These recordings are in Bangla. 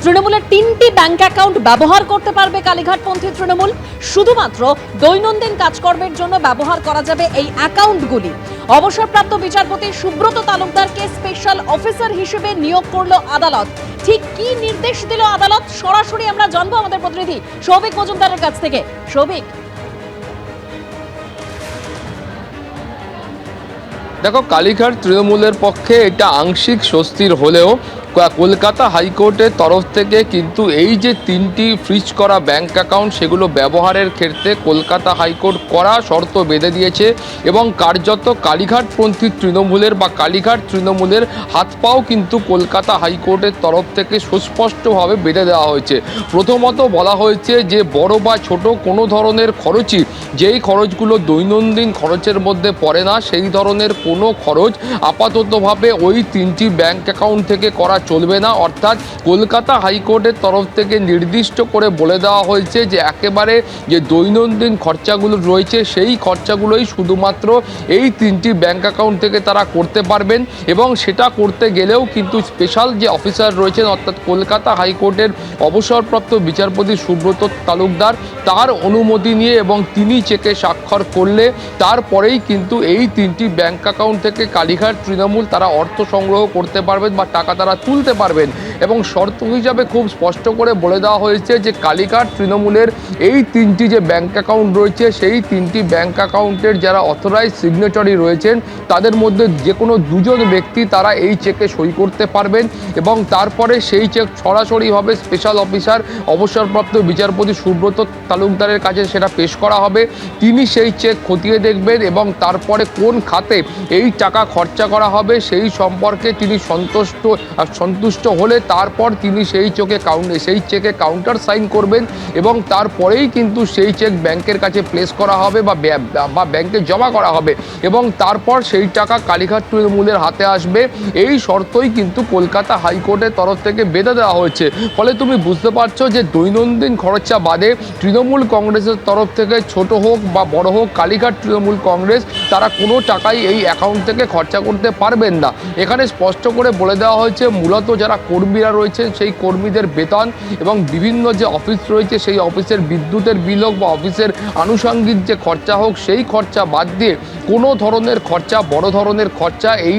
তৃণমূলের 3টি ব্যাংক অ্যাকাউন্ট ব্যবহার করতে পারবে কালীঘাটপন্থী তৃণমূল। শুধুমাত্র দৈনন্দিন কাজকর্মের জন্য ব্যবহার করা যাবে এই অ্যাকাউন্টগুলি। অবসরপ্রাপ্ত বিচারপতি সুব্রত তালুকদারকে স্পেশাল অফিসার হিসেবে নিয়োগ করলো আদালত। ঠিক কি নির্দেশ দিল আদালত, সরাসরি আমরা জানবো আমাদের প্রতিনিধি সৌভিক মজুমদারের কাছ থেকে। সৌভিক, দেখো, কালীঘাট তৃণমূলের পক্ষে এটা আংশিক স্বস্তির হলেও কলকাতা হাইকোর্টের তরফ থেকে কিন্তু এই যে 3টি ফ্রিজ করা ব্যাংক অ্যাকাউন্ট সেগুলো ব্যবহারের ক্ষেত্রে কলকাতা হাইকোর্ট কড়া শর্ত বেঁধে দিয়েছে এবং কার্যত কালীঘাটপন্থী তৃণমূলের বা কালীঘাট তৃণমূলের হাত পাও কিন্তু কলকাতা হাইকোর্টের তরফ থেকে সুস্পষ্টভাবে বেঁধে দেওয়া হয়েছে। প্রথমত বলা হয়েছে যে বড় বা ছোট কোনো ধরনের খরচই, যেই খরচগুলো দৈনন্দিন খরচের মধ্যে পড়ে না, সেই ধরনের কোনো খরচ আপাততভাবে ওই 3টি ব্যাংক অ্যাকাউন্ট থেকে করা চলবে না। অর্থাৎ কলকাতা হাইকোর্টের তরফ থেকে নির্দিষ্ট করে বলে দেওয়া হয়েছে যে একেবারে যে দৈনন্দিন খরচাগুলো রয়েছে সেই খরচাগুলোই শুধুমাত্র এই 3টি ব্যাংক অ্যাকাউন্ট থেকে তারা করতে পারবেন এবং সেটা করতে গেলেও কিন্তু স্পেশাল যে অফিসার রয়েছেন অর্থাৎ কলকাতা হাইকোর্টের অবসরপ্রাপ্ত বিচারপতি সুব্রত তালুকদার, তার অনুমতি নিয়ে এবং তিনি চেকে স্বাক্ষর করলে তারপরেই কিন্তু এই 3টি ব্যাংক অ্যাকাউন্ট থেকে কালীঘাট তৃণমূল তারা অর্থ সংগ্রহ করতে পারবেন বা টাকা তারা তুলতে পারবেন। এবং শর্ত হিসাবে খুব স্পষ্ট করে বলে দেওয়া হয়েছে যে কালীঘাট তৃণমূলের এই 3টি যে ব্যাংক অ্যাকাউন্ট রয়েছে সেই 3টি ব্যাংক অ্যাকাউন্টের যারা অথরাইজ সিগনেটরি রয়েছেন তাদের মধ্যে যে কোনো 2জন ব্যক্তি তারা এই চেকে সই করতে পারবেন এবং তারপরে সেই চেক সরাসরিভাবে স্পেশাল অফিসার অবসরপ্রাপ্ত বিচারপতি সুব্রত তালুকদারের কাছে সেটা পেশ করা হবে। তিনি সেই চেক খতিয়ে দেখবেন এবং তারপরে কোন খাতে এই টাকা খরচা করা হবে সেই সম্পর্কে তিনি সন্তুষ্ট হলে তারপর তিনি সেই চেকে কাউন্টার সাইন করবেন এবং তারপরেই কিন্তু সেই চেক ব্যাংকের কাছে প্লেস করা হবে বা ব্যাংকে জমা করা হবে এবং তারপর সেই টাকা কালীঘাট তৃণমূলের হাতে আসবে। এই শর্তই কিন্তু কলকাতা হাইকোর্টের তরফ থেকে বেঁধে দেওয়া হয়েছে। ফলে তুমি বুঝতে পারছো যে দৈনন্দিন খরচা বাদে তৃণমূল কংগ্রেসের তরফ থেকে ছোট হোক বা বড় হোক কালীঘাট তৃণমূল কংগ্রেস তারা কোনো টাকাই এই অ্যাকাউন্ট থেকে খরচা করতে পারবেন না। এখানে স্পষ্ট করে বলে দেওয়া হয়েছে মূলত যারা কর্মীরা রয়েছেন সেই কর্মীদের বেতন এবং বিভিন্ন যে অফিস রয়েছে সেই অফিসের বিদ্যুতের বিল হোক বা অফিসের আনুষঙ্গিক যে খরচা হোক সেই খরচা বাদ দিয়ে কোনো ধরনের খরচা, বড় ধরনের খরচা এই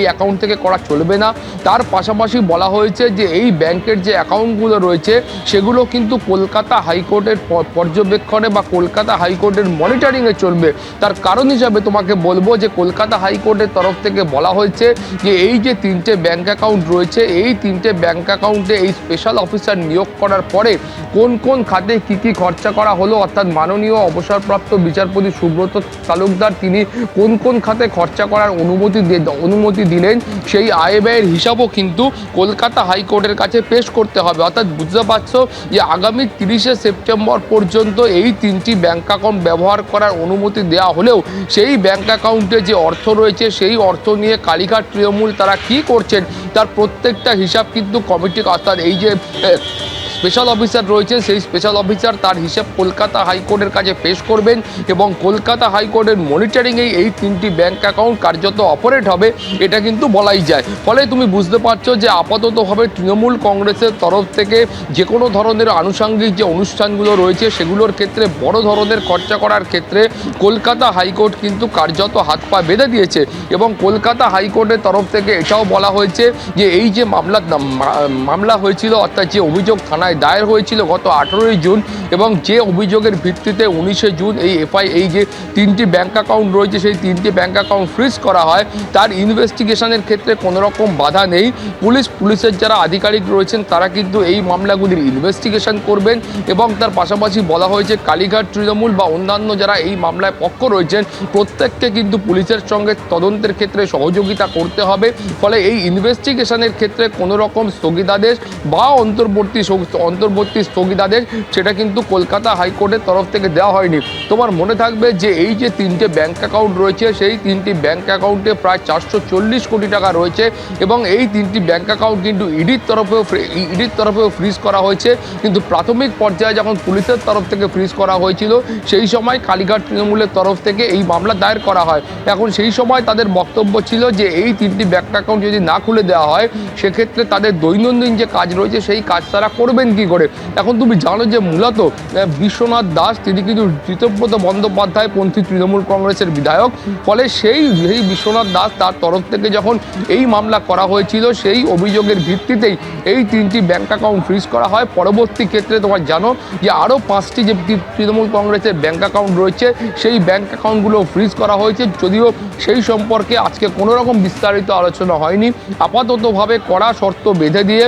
অ্যাকাউন্ট থেকে করা চলবে না। তার পাশাপাশি বলা হয়েছে যে এই ব্যাংকের যে অ্যাকাউন্টগুলো রয়েছে সেগুলো কিন্তু কলকাতা হাইকোর্টের পর্যবেক্ষণে বা কলকাতা হাইকোর্টের মনিটরিংয়ে চলবে। তার কারণ হিসাবে তোমাকে বলবো যে কলকাতা হাইকোর্টের তরফ থেকে বলা হয়েছে যে এই যে 3টে ব্যাংক অ্যাকাউন্ট রয়েছে এই 3টে ব্যাংক অ্যাকাউন্টে এই স্পেশাল অফিসার নিয়োগ করার পরে কোন কোন খাতে কি খরচা করা হলো, অর্থাৎ মাননীয় অবসরপ্রাপ্ত বিচারপতি সুব্রত তালুকদার তিনি কোন কোন খাতে খরচা করার অনুমতি দিলেন সেই আয় ব্যয়ের হিসাবও কিন্তু কলকাতা হাইকোর্টের কাছে পেশ করতে হবে। অর্থাৎ বুঝতে পারছো যে আগামী 30শে সেপ্টেম্বর পর্যন্ত এই 3টি ব্যাংক অ্যাকাউন্ট ব্যবহার করার অনুমতি দেওয়া হলেও সেই ব্যাংক অ্যাকাউন্টে যে অর্থ রয়েছে সেই অর্থ নিয়ে কালীঘাট তৃণমূল তারা কি করছেন তার প্রত্যেকটা হিসাব কিন্তু কমিটি, অর্থাৎ এই যে স্পেশাল অফিসার রয়েছেন সেই স্পেশাল অফিসার তার হিসাব কলকাতা হাইকোর্টের কাছে পেশ করবেন এবং কলকাতা হাইকোর্টের মনিটরিংয়ে এই 3টি ব্যাংক অ্যাকাউন্ট কার্যত অপারেট হবে, এটা কিন্তু বলাই যায়। ফলে তুমি বুঝতে পারছো যে আপাততভাবে তৃণমূল কংগ্রেসের তরফ থেকে যে কোনো ধরনের আনুষঙ্গিক যে অনুষ্ঠানগুলো রয়েছে সেগুলোর ক্ষেত্রে বড় ধরনের খরচা করার ক্ষেত্রে কলকাতা হাইকোর্ট কিন্তু কার্যত হাত পা বেঁধে দিয়েছে এবং কলকাতা হাইকোর্টের তরফ থেকে এটাও বলা হয়েছে যে এই যে মামলা হয়েছিল অর্থাৎ যে অভিযোগ থানায় দায়ের হয়েছিল গত 18ই জুন এবং যে অভিযোগের ভিত্তিতে 19শে জুন এই যে 3টি ব্যাংক অ্যাকাউন্ট রয়েছে সেই 3টি ব্যাংক অ্যাকাউন্ট ফ্রিজ করা হয় তার ইনভেস্টিগেশনের ক্ষেত্রে কোনো রকম বাধা নেই। পুলিশের যারা আধিকারিক রয়েছেন তারা কিন্তু এই মামলাগুলির ইনভেস্টিগেশন করবেন এবং তার পাশাপাশি বলা হয়েছে কালীঘাট তৃণমূল বা অন্যান্য যারা এই মামলায় পক্ষ রয়েছেন প্রত্যেককে কিন্তু পুলিশের সঙ্গে তদন্তের ক্ষেত্রে সহযোগিতা করতে হবে। ফলে এই ইনভেস্টিগেশনের ক্ষেত্রে কোনো রকম স্থগিতাদেশ বা অন্তর্বর্তী স্থগিতাদেশ সেটা কিন্তু কলকাতা হাইকোর্টের তরফ থেকে দেওয়া হয়নি। তোমার মনে থাকবে যে এই যে তিনটে ব্যাংক অ্যাকাউন্ট রয়েছে সেই তিনটি ব্যাংক অ্যাকাউন্টে প্রায় 440 কোটি টাকা রয়েছে এবং এই তিনটি ব্যাংক অ্যাকাউন্ট কিন্তু ইডির তরফেও ফ্রিজ করা হয়েছে। কিন্তু প্রাথমিক পর্যায়ে যখন পুলিশের তরফ থেকে ফ্রিজ করা হয়েছিল সেই সময় কালীঘাট তৃণমূলের তরফ থেকে এই মামলা দায়ের করা হয়। এখন সেই সময় তাদের বক্তব্য ছিল যে এই তিনটি ব্যাংক অ্যাকাউন্ট যদি না খুলে দেওয়া হয় সেক্ষেত্রে তাদের দৈনন্দিন যে কাজ রয়েছে সেই কাজ তারা করবেন কি করে। এখন তুমি জানো যে মূলত বিশ্বনাথ দাস তিনি কিন্তু ঋতব্রত বন্দ্যোপাধ্যায় পন্থী তৃণমূল কংগ্রেসের বিধায়ক। ফলে সেই বিশ্বনাথ দাস তার তরফ থেকে যখন এই মামলা করা হয়েছিল সেই অভিযোগের ভিত্তিতেই এই তিনটি ব্যাংক অ্যাকাউন্ট ফ্রিজ করা হয়। পরবর্তী ক্ষেত্রে তোমার জানো যে আরও 5টি যে তৃণমূল কংগ্রেসের ব্যাংক অ্যাকাউন্ট রয়েছে সেই ব্যাংক অ্যাকাউন্টগুলো ফ্রিজ করা হয়েছে, যদিও সেই সম্পর্কে আজকে কোনো রকম বিস্তারিত আলোচনা হয়নি। আপাততভাবে কড়া শর্ত বেঁধে দিয়ে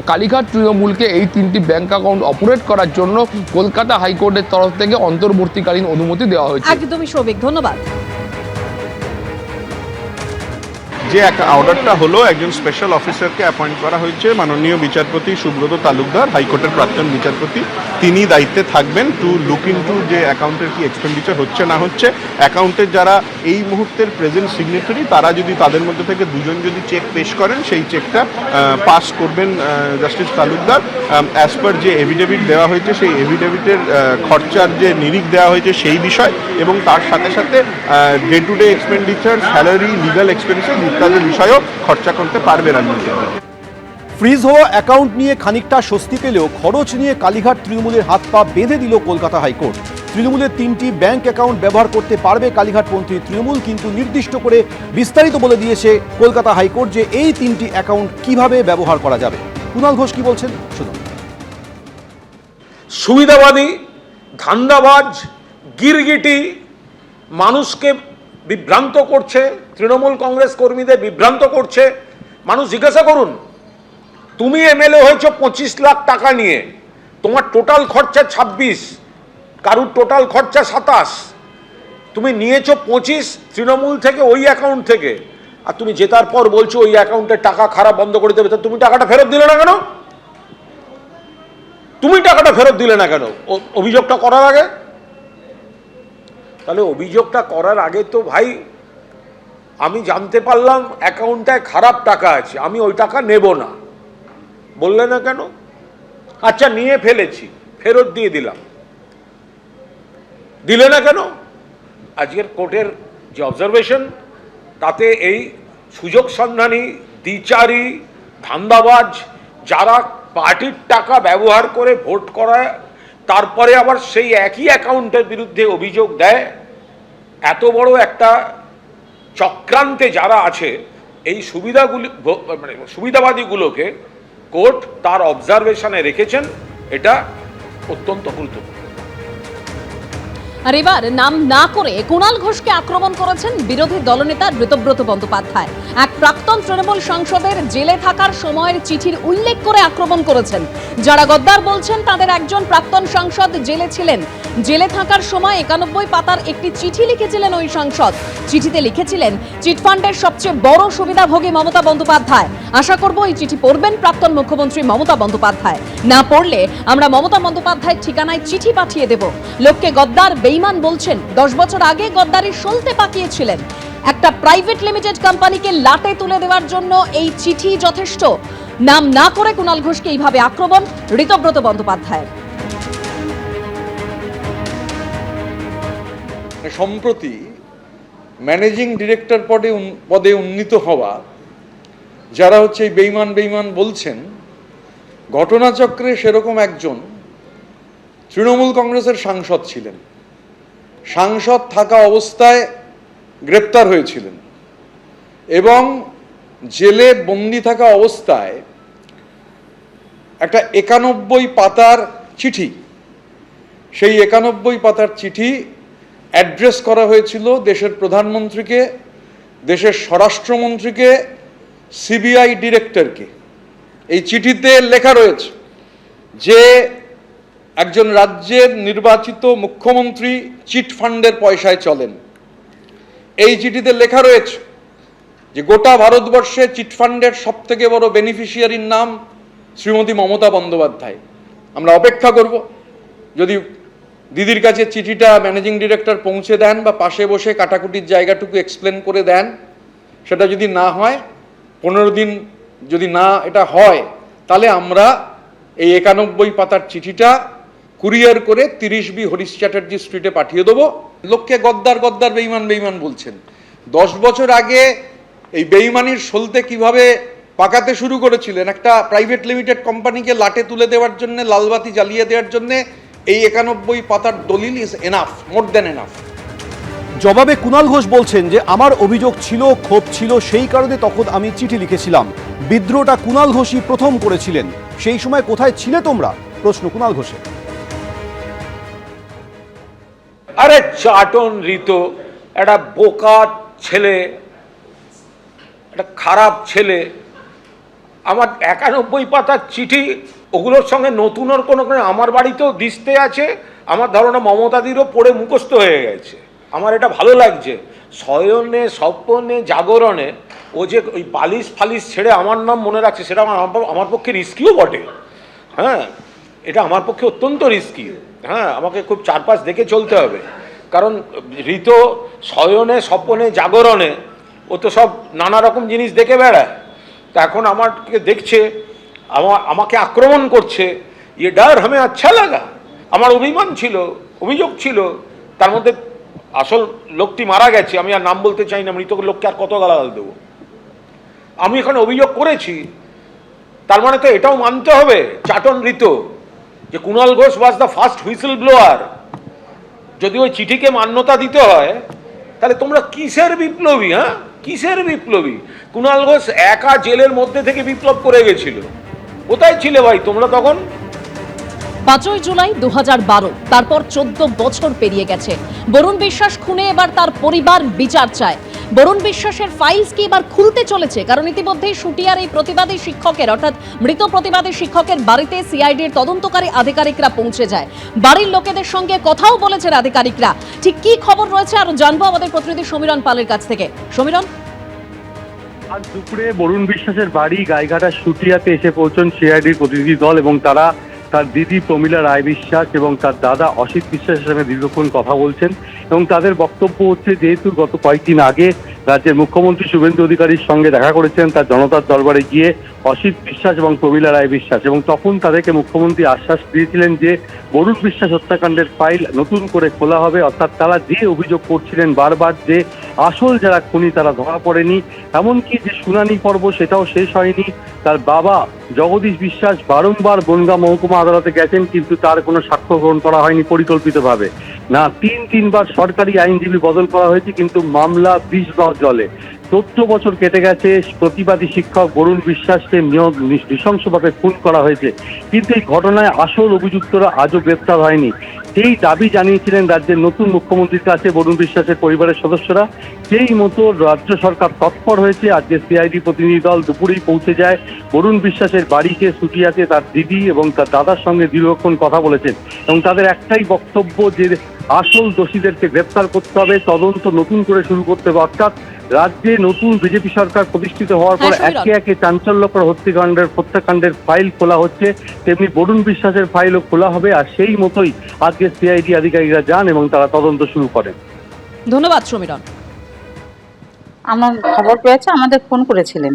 কালীঘাট তৃণমূলকে এই তিনটি ব্যাংক অ্যাকাউন্ট অপারেট করার জন্য কলকাতা হাইকোর্টের তরফ থেকে অন্তর্বর্তীকালীন অনুমতি দেওয়া হয়েছে। একদমই সৌভিক, ধন্যবাদ। যে অর্ডারটা হলো একজন স্পেশাল অফিসারকে অ্যাপয়েন্ট করা হয়েছে, মাননীয় বিচারপতি সুব্রত তালুকদার, হাইকোর্টের প্রাক্তন বিচারপতি। তিনি দায়িত্বে থাকবেন টু লুক ইনটু যে অ্যাকাউন্টের কি এক্সপেন্ডিচার হচ্ছে না হচ্ছে। অ্যাকাউন্টের যারা এই মুহূর্তের প্রেজেন্ট সিগনেটারি তারা যদি তাদের মধ্যে থেকে দুজন যদি চেক পেশ করেন সেই চেকটা পাস করবেন জাস্টিস তালুকদার। অ্যাজ পার যে এভিডেভিট দেওয়া হয়েছে সেই এভিডেভিটের খরচার যে নিরিখ দেওয়া হয়েছে সেই বিষয় এবং তার সাথে সাথে day to day expenditure, salary, legal expenditure ইত্যাদি বিষয়েও খরচা করতে পারবে রাজনীতি। ফ্রিজ হওয়া অ্যাকাউন্ট নিয়ে খানিকটা স্বস্তি পেলেও খরচ নিয়ে কালীঘাট তৃণমূলের হাত পা বেঁধে দিল কলকাতা হাইকোর্ট। তৃণমূলের 3টি ব্যাংক অ্যাকাউন্ট ব্যবহার করতে পারবে কালীঘাটপন্থী তৃণমূল, কিন্তু নির্দিষ্ট করে বিস্তারিত বলে দিয়েছে কলকাতা হাইকোর্ট যে এই 3টি অ্যাকাউন্ট কিভাবে ব্যবহার করা যাবে। কুণাল ঘোষ কি বলছেন শুনুন। সুবিধাবাদী, ধান্দাবাজ, গিরগিটি মানুষকে বিভ্রান্ত করছে, তৃণমূল কংগ্রেস কর্মীদের বিভ্রান্ত করছে। মানুষ জিজ্ঞাসা করুন, তুমি এমএলএ হয়েছ 25 লাখ টাকা নিয়ে, তোমার টোটাল খরচা 26, কারুর টোটাল খরচা 27, তুমি নিয়েছো 25 তৃণমূল থেকে, ওই অ্যাকাউন্ট থেকে, আর তুমি জেতার পর বলছো ওই অ্যাকাউন্টের টাকা খারাপ বন্ধ করে দেবে। তা তুমি টাকাটা ফেরত দিলে না কেন? তুমি টাকাটা ফেরত দিলে না কেন অভিযোগটা করার আগে? তাহলে অভিযোগটা করার আগে তো ভাই আমি জানতে পারলাম অ্যাকাউন্টটায় খারাপ টাকা আছে, আমি ওই টাকা নেব না, বললে না কেন? আচ্ছা নিয়ে ফেলেছি, ফেরত দিয়ে দিলাম, দিলে না কেন? আজকের কোর্টের যে অবজারভেশন তাতে এই সুযোগ সন্ধানী, দ্বিচারী, ধান্দাবাজ যারা পার্টির টাকা ব্যবহার করে ভোট করায় তারপরে আবার সেই একই অ্যাকাউন্টের বিরুদ্ধে অভিযোগ দেয়, এত বড় একটা চক্রান্তে যারা আছে এই সুবিধাবাদীগুলোকে কোর্ট তার অবজারভেশনে রেখেছেন। এটা অত্যন্ত গুরুত্বপূর্ণ। আর এবার নাম না করে কুণাল ঘোষকে আক্রমণ করেছেন বিরোধী দলনেতা ঋতব্রত বন্দ্যোপাধ্যায়। এক প্রাক্তন তৃণমূল সাংসদের জেলে থাকার সময়ের চিঠির উল্লেখ করে আক্রমণ করেছেন। যারা গদ্দার বলছেন তাদের একজন প্রাক্তন সাংসদ জেলে ছিলেন। জেলে থাকার সময় 91 পাতার একটি চিঠি লিখেছিলেন ওই সাংসদ। চিঠিতে লিখেছিলেন চিটফান্ডের সবচেয়ে বড় সুবিধাভোগী মমতা বন্দ্যোপাধ্যায়। আশা করব এই চিঠি পড়বেন প্রাক্তন মুখ্যমন্ত্রী মমতা বন্দ্যোপাধ্যায়। না পড়লে আমরা মমতা বন্দ্যোপাধ্যায়ের ঠিকানায় চিঠি পাঠিয়ে দেব। লোককে গদ্দার, বেঈমান বলছেন। 10 বছর আগে গদ্দারি সলতে পাকিয়েছিলেন। একটা প্রাইভেট লিমিটেড কোম্পানিকে লাটে তুলে দেওয়ার জন্য এই চিঠি যথেষ্ট। নাম না করে কুণাল ঘোষকে এইভাবে আক্রমণ ঋতব্রত বন্দ্যোপাধ্যায়ের। সম্প্রতি ম্যানেজিং ডিরেক্টর পদে উন্নীত হওয়া যারা হচ্ছে এই বেঈমান বলছেন, ঘটনাচক্রে সেরকম একজন তৃণমূল কংগ্রেসের সাংসদ ছিলেন। সাংসদ থাকা অবস্থায় গ্রেপ্তার হয়েছিলেন এবং জেলে বন্দি থাকা অবস্থায় একটা 91 পাতার চিঠি, সেই 91 পাতার চিঠি অ্যাড্রেস করা হয়েছিল দেশের প্রধানমন্ত্রীকে, দেশের স্বরাষ্ট্রমন্ত্রীকে, সিবিআই ডিরেক্টরকে। এই চিঠিতে লেখা রয়েছে যে একজন রাজ্যের নির্বাচিত মুখ্যমন্ত্রী চিটফান্ডের পয়সায় চলেন। এই চিঠিতে লেখা রয়েছে যে গোটা ভারতবর্ষে চিটফান্ডের সবথেকে বড় বেনিফিশিয়ারির নাম শ্রীমতী মমতা বন্দ্যোপাধ্যায়। আমরা অপেক্ষা করব। যদি দিদির কাছে চিঠিটা ম্যানেজিং ডিরেক্টর পৌঁছে দেন বা পাশে বসে কাটাকুটির জায়গাটুকু এক্সপ্লেন করে দেন, সেটা যদি না হয়, 15 দিন যদি না এটা হয়, তাহলে আমরা এই 91 পাতার চিঠিটা কুরিয়ার করে 30B হরিশ চ্যাটার্জি স্ট্রিটে পাঠিয়ে দেবো। লোককে গদ্দার গদ্দার বেইমান বেইমান বলছেন। 10 বছর আগে এই বেইমানির সলতে কিভাবে পাকাতে শুরু করেছিলেন, একটা প্রাইভেট লিমিটেড কোম্পানিকে লাটে তুলে দেওয়ার জন্য, লালবাতি জ্বালিয়ে দেওয়ার জন্য এই 91 পাতার দলিল is enough, more than enough. জবাবে কুণাল ঘোষ বলছেন যে আমার অভিযোগ ছিল, ক্ষোভ ছিল, সেই কারণে তখন আমি চিঠি লিখেছিলাম। বিদ্রোহটা কুণাল ঘোষই প্রথম করেছিলেন, সেই সময় কোথায় ছিলে তোমরা? প্রশ্ন কুণাল ঘোষের। আরে চাটন ঋতু একটা বোকা ছেলে, একটা খারাপ ছেলে। আমার 91 পাতার চিঠি, ওগুলোর সঙ্গে নতুনের কোনো, আমার বাড়িতেও দিস্তে আছে, আমার ধারণা মমতাদিরও পড়ে মুখস্থ হয়ে গেছে। আমার এটা ভালো লাগছে, শয়নে স্বপ্নে জাগরণে ও যে ওই বালিশ ফালিশ ছেড়ে আমার নাম মনে রাখছে, সেটা আমার পক্ষে রিস্কিও বটে। হ্যাঁ, এটা আমার পক্ষে অত্যন্ত রিস্কি। হ্যাঁ, আমাকে খুব চারপাশ দেখে চলতে হবে, কারণ ঋতু শয়নে স্বপ্নে জাগরণে ও তো সব নানা রকম জিনিস দেখে বেড়ায়। তা এখন আমাকে দেখছে, আমাকে আক্রমণ করছে, ইয়ে ডার হামে আচ্ছা লাগা। আমার অভিমান ছিল, অভিযোগ ছিল, তার মধ্যে আসল লোকটি মারা গেছে, আমি আর নাম বলতে চাই না, মৃত লোককে আর কত গালাগাল দেবো। আমি এখানে অভিযোগ করেছি, তার মানে তো এটাও মানতে হবে চাটন ঋতু যে Kunal Ghosh was the first whistle blower. যদি ওই চিঠিকে মান্যতা দিতে হয়, তাহলে তোমরা কিসের বিপ্লবী? হ্যাঁ, কিসের বিপ্লবী? কুণাল ঘোষ একা জেলের মধ্যে থেকে বিপ্লব করে গেছিল। কোথায় ছিলে ভাই তোমরা তখন? 5ই জুলাই 2012, তারপর 14 বছর পেরিয়ে গেছে। বরুণ বিশ্বাস খুনে এবার তার পরিবার বিচার চায়। বরুণ বিশ্বাসের ফাইলস কি এবার খুলতে চলেছে? কারণ ইতিমধ্যেই শুটিয়ার এই প্রতিবাদী শিক্ষকের, অর্থাৎ মৃত প্রতিবাদী শিক্ষকের বাড়িতে সিআইডির তদন্তকারী আধিকারিকরা পৌঁছে যায়। বাড়ির লোকেদের সঙ্গে কথাও বলেছেন আধিকারিকরা। ঠিক কি খবর রয়েছে আরো জানবো আমাদের প্রতিনিধি সমীরণ পালের কাছ থেকে। সমীরণ, আজ দুপুরে বরুণ বিশ্বাসের বাড়ি গাইঘাটা শুটিয়াতে এসে পৌঁছন সিআইডির প্রতিনিধি দল, এবং তারা তার দিদি প্রমীলা রায় বিশ্বাস এবং তার দাদা অসিত বিশ্বাসের সঙ্গে দীর্ঘক্ষণ কথা বলছেন। এবং তাদের বক্তব্য হচ্ছে, যেহেতু গত কয়েকদিন আগে রাজ্যের মুখ্যমন্ত্রী শুভেন্দু অধিকারীর সঙ্গে দেখা করেছেন তার জনতার দরবারে গিয়ে অসিত বিশ্বাস এবং প্রমীলা রায় বিশ্বাস, এবং তখন তাদেরকে মুখ্যমন্ত্রী আশ্বাস দিয়েছিলেন যে বরুণ বিশ্বাস হত্যাকাণ্ডের ফাইল নতুন করে খোলা হবে। অর্থাৎ তারা যে অভিযোগ করছিলেন বারবার যে আসল যারা খুনি তারা ধরা পড়েনি, এমনকি যে শুনানি পর্ব সেটাও শেষ হয়নি। তার বাবা জগদীশ বিশ্বাস বারংবার বনগাঁ মহকুমা আদালতে গেছেন, কিন্তু তার কোনো সাক্ষ্য গ্রহণ করা হয়নি পরিকল্পিতভাবে। না, তিনবার সরকারি আইনজীবী বদল করা হয়েছে, কিন্তু মামলা 20 গজ জলে। 14 বছর কেটে গেছে, প্রতিবাদী শিক্ষক বরুণ বিশ্বাসকে নৃশংসভাবে খুন করা হয়েছে, কিন্তু এই ঘটনায় আসল অভিযুক্তরা আজও গ্রেপ্তার হয়নি। সেই দাবি জানিয়েছিলেন রাজ্যের নতুন মুখ্যমন্ত্রীর কাছে বরুণ বিশ্বাসের পরিবারের সদস্যরা। সেই মতো রাজ্য সরকার তৎপর হয়েছে। আজকে সিআইডি প্রতিনিধি দল দুপুরেই পৌঁছে যায় বরুণ বিশ্বাসের বাড়িতে শুটিয়াতে। তার দিদি এবং তার দাদার সঙ্গে দীর্ঘক্ষণ কথা বলেছেন, এবং তাদের একটাই বক্তব্য যে আসল দোষীদেরকে গ্রেপ্তার করতে হবে, তদন্ত নতুন করে শুরু করতে হবে। অর্থাৎ রাজ্যে নতুন বিজেপি সরকার প্রতিষ্ঠিত হওয়ার পর একে একে চাঞ্চল্যকর হত্যাকাণ্ডের ফাইল খোলা হচ্ছে, তেমনি বরুণ বিশ্বাসের ফাইলও খোলা হবে। আর সেই মতোই আজকে সিআইডি আধিকারিকরা যান এবং তারা তদন্ত শুরু করেন। ধন্যবাদ সমীরণ। আমার খবর পেয়েছে, আমাদের ফোন করেছিলেন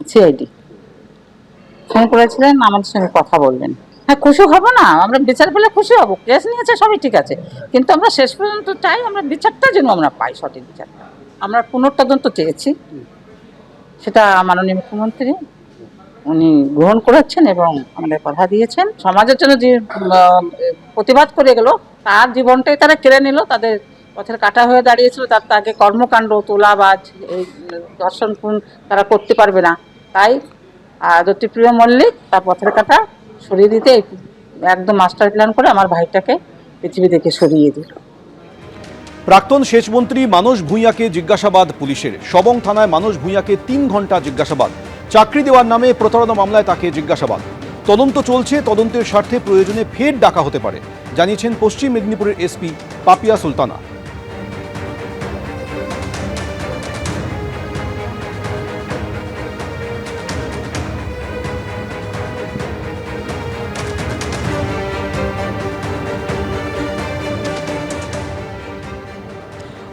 সিআইডি, ফোন করেছিলেন, আমাদের সঙ্গে কথা বললেন। হ্যাঁ, খুশি হব না? আমরা বিচার পেলে খুশি হব। কেস নিয়েছে, সবই ঠিক আছে, কিন্তু আমরা শেষ পর্যন্ত চাই আমরা বিচারটা যেন আমরা পাই, সঠিক বিচারটা। আমরা পুনঃতদন্ত চেয়েছি, সেটা মাননীয় মুখ্যমন্ত্রী উনি গ্রহণ করেছেন এবং আমাদের কথা দিয়েছেন। সমাজের জন্য যে প্রতিবাদ করে গেল, তার জীবনটাই তারা কেড়ে নিল, তাদের পথের কাটা হয়ে দাঁড়িয়েছিল। তার তাকে কর্মকাণ্ড, তোলাবাজ, এই দর্শন খুন তারা করতে পারবে না। তাই জ্যোতিপ্রিয় মল্লিক তার পথের কাটা সরিয়ে দিতে একদম মাস্টার প্ল্যান করে আমার ভাইটাকে পৃথিবী থেকে সরিয়ে দিল। প্রাক্তন সেচমন্ত্রী মানস ভূঁইয়াকে জিজ্ঞাসাবাদ পুলিশের। সবং থানায় মানস ভূঁইয়াকে 3 ঘন্টা জিজ্ঞাসাবাদ। চাকরি দেওয়ার নামে প্রতারণা মামলায় তাকে জিজ্ঞাসাবাদ। তদন্ত চলছে, তদন্তের স্বার্থে প্রয়োজনে ফের ডাকা হতে পারে, জানিয়েছেন পশ্চিম মেদিনীপুরের এসপি পাপিয়া সুলতানা।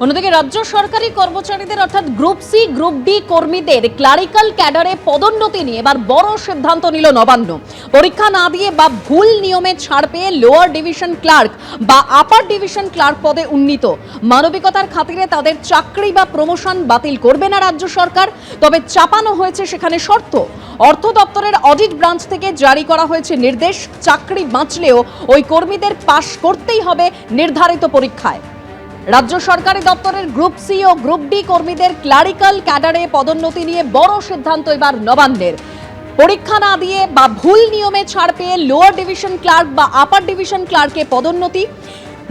অন্যদিকে রাজ্য সরকারি কর্মচারীদের অর্থাৎ গ্রুপ সি গ্রুপ ডি কর্মীদের ক্লারিক্যাল ক্যাডারে পদোন্নতি নিয়ে এবার বড় সিদ্ধান্ত নিল নবান্ন। পরীক্ষা না দিয়ে বা ভুল নিয়মে ছাড় পেয়ে লোয়ার ডিভিশন ক্লার্ক বা আপার ডিভিশন ক্লার্ক পদে উন্নীত মানবিকতার খাতিরে তাদের চাকরি বা প্রমোশন বাতিল করবে না রাজ্য সরকার, তবে চাপানো হয়েছে সেখানে শর্ত। অর্থ দপ্তরের অডিট ব্রাঞ্চ থেকে জারি করা হয়েছে নির্দেশ, চাকরি বাঁচলেও ওই কর্মীদের পাশ করতেই হবে নির্ধারিত পরীক্ষায়। রাজ্য সরকারি দপ্তরের গ্রুপ সি ও গ্রুপ ডি কর্মীদের ক্লারিক্যাল ক্যাডারে পদোন্নতি নিয়ে বড় সিদ্ধান্ত এবার নবান্নের। পরীক্ষা না দিয়ে বা ভুল নিয়মে ছাড় পেয়ে লোয়ার ডিভিশন ক্লার্ক বা আপার ডিভিশন ক্লার্কে পদোন্নতি,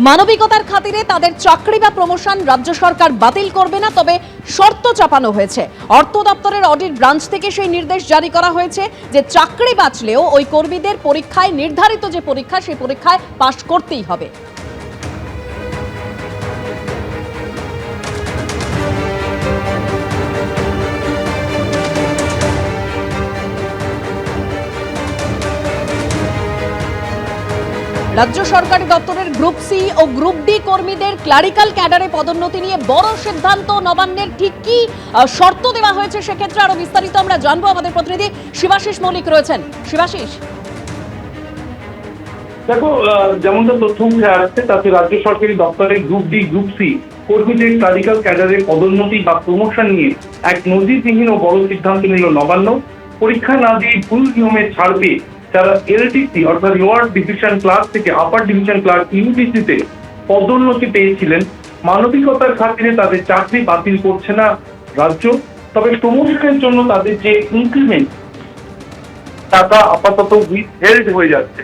মানবিকতার খাতিরে তাদের চাকরি বা প্রমোশন রাজ্য সরকার বাতিল করবে না, তবে শর্ত চাপানো হয়েছে। অর্থ দপ্তরের অডিট ব্রাঞ্চ থেকে সেই নির্দেশ জারি করা হয়েছে যে চাকরি বাঁচলেও ওই কর্মীদের পরীক্ষায় নির্ধারিত যে পরীক্ষা সেই পরীক্ষায় পাশ করতেই হবে। রাজ্য সরকারি দপ্তরের গ্রুপ সি ও গ্রুপ ডি কর্মীদের ক্লারিক্যাল ক্যাডারে পদোন্নতি নিয়ে বড় সিদ্ধান্ত নবান্নের। ঠিক কি শর্ত দেওয়া হয়েছে সেক্ষেত্রে আরো বিস্তারিত আমরা জানবো। আমাদের প্রতিনিধি শিবাশিস মল্লিক রয়েছেন। শিবাশিস, দেখো, যেমনটা তথ্য উঠে আসছে তাতে রাজ্য সরকারি দপ্তরের গ্রুপ ডি গ্রুপ সি কর্মীদের ক্লারিক্যাল ক্যাডারে পদোন্নতি বা প্রমোশন নিয়ে এক নজিরবিহীন ও বড় সিদ্ধান্ত নিল নবান্ন। পরীক্ষা না দিয়ে ভুল নিয়মে ছাড় পেয়ে যারা এলডিসি অর্থাৎ লোয়ার ডিভিশন ক্লার্ক থেকে আপার ডিভিশন ক্লার্ক ইউডিসিতে পদোন্নতি পেয়েছিলেন, মানবিকতার খাতিরে তাদের চাকরি বাতিল করছে না রাজ্য, তবে প্রমোশনের জন্য তাদের যে ইনক্রিমেন্ট টাকা আপাতত উইথহেল্ড হয়ে যাচ্ছে।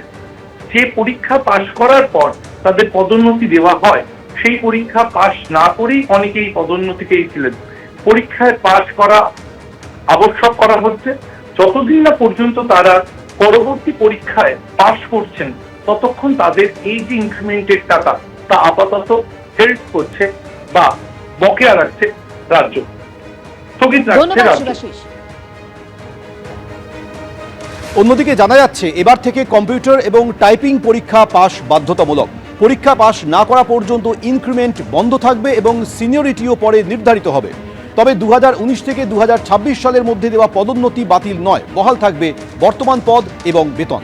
যে পরীক্ষা পাশ করার পর তাদের পদোন্নতি দেওয়া হয়, সেই পরীক্ষা পাশ না করেই অনেকেই পদোন্নতি পেয়েছিলেন। পরীক্ষায় পাশ করা আবশ্যক করা হচ্ছে। যতদিন না পর্যন্ত তারা পরবর্তী পরীক্ষায় পাশ করছেন ততক্ষণ তাদের এই যে ইনক্রিমেন্টের টাকা তা আপাতত হেল্প করছে বা বকেয়া রাখছে রাজ্য, স্থগিত রাখছে রাজ্য। অন্যদিকে জানা যাচ্ছে এবার থেকে কম্পিউটার এবং টাইপিং পরীক্ষা পাস বাধ্যতামূলক। পরীক্ষা পাস না করা পর্যন্ত ইনক্রিমেন্ট বন্ধ থাকবে এবং সিনিয়রিটিও পরে নির্ধারিত হবে। তবে 2019 থেকে 2026 সালের মধ্যে দেওয়া পদোন্নতি বাতিল নয়, বহাল থাকবে বর্তমান পদ এবং বেতন।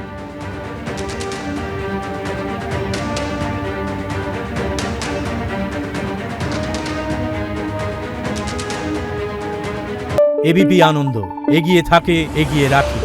এবিপি আনন্দ, এগিয়ে থাকে, এগিয়ে রাখে।